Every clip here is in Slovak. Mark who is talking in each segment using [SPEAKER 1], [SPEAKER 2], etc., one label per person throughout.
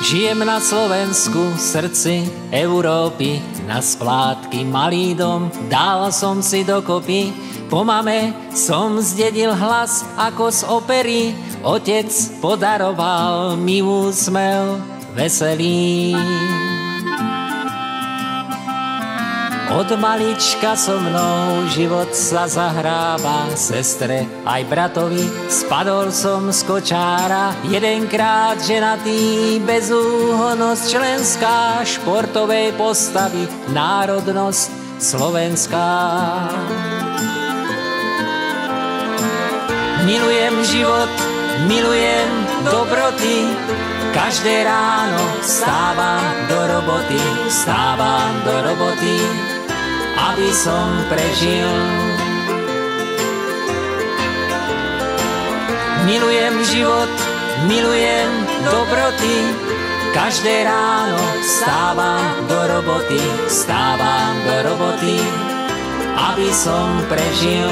[SPEAKER 1] Žijem na Slovensku, v srdci Európy, na splátky malý dom dal som si dokopy. Po mame som zdedil hlas ako z opery, otec podaroval mi úsmev veselý. Od malička so mnou život sa zahráva, sestre aj bratovi spadol som z kočára. Jedenkrát ženatý, bezúhonnosť členská, športovej postavy, národnosť slovenská. Milujem život, milujem dobroty, každé ráno vstávam do roboty, aby som prežil. Milujem život, milujem dobroty, každé ráno vstávam do roboty, aby som prežil.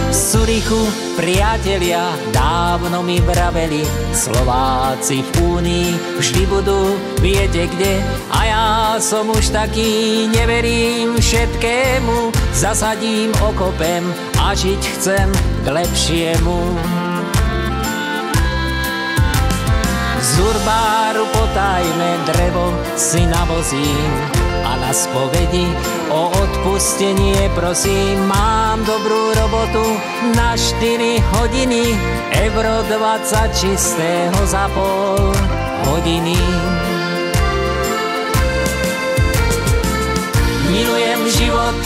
[SPEAKER 1] V Zurichu priatelia dávno mi vraveli, Slováci v Únii vždy budú, viete kde, a ja som už taký, neverím všetkému, zasadím, okopem a žiť chcem k lepšiemu. Z urbáru potajné drevo si navozím a na spovedi o odpustenie prosím. Mám dobrú robotu na 4 hodiny, euro 20 čistého za pol hodiny. Milujem život,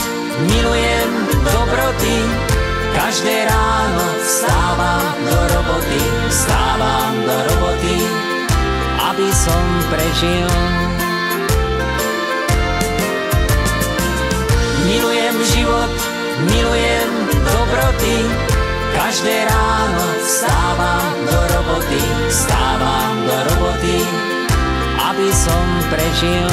[SPEAKER 1] milujem dobroty, každé ráno vstávam do roboty, aby som prežil. Milujem život, milujem dobroty, každé ráno vstávam do roboty, aby som prežil.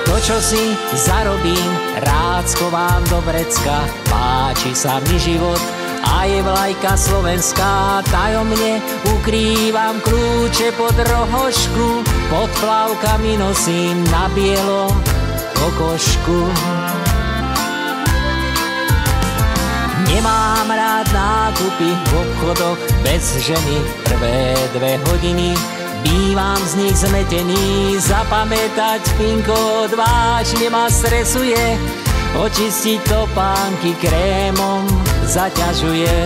[SPEAKER 1] To, čo si zarobím, rád schovám do vrecka, páči sa mi život, aj vlajka slovenská, tajomne ukrývam kľúče pod rohošku, pod plavkami nosím na bielom kokošku. Nemám rád nákupy v obchodoch bez ženy, prvé 2 hodiny bývam z nich zmetený, zapamätať PIN kód vážne ma stresuje, očistiť topánky krémom zaťažuje.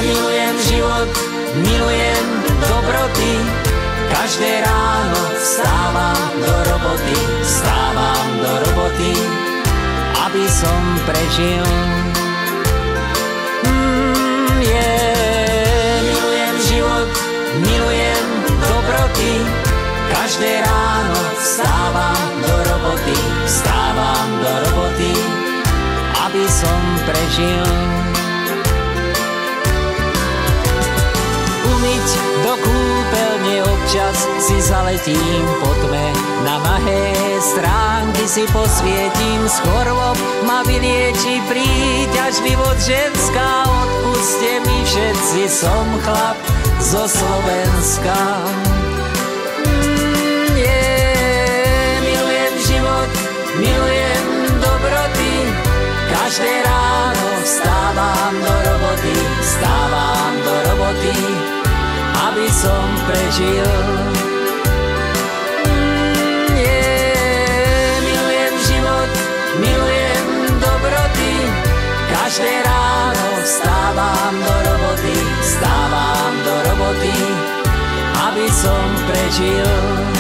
[SPEAKER 1] Milujem život, milujem dobroty, každé ráno vstávam do roboty, aby som prežil. Milujem život, milujem dobroty, každé ráno vstávam do roboty, aby som prežil. Umyť do kúpeľne občas si zaletím po tme, na nahé stránky si posvietim, z chorôb ma vylieči príťažlivosť ženská, odpuste mi všetci, som chlap zo Slovenska. Milujem dobroty, každé ráno vstávam do roboty, aby som prežil. Milujem život, milujem dobroty, každé ráno vstávam do roboty, aby som prežil.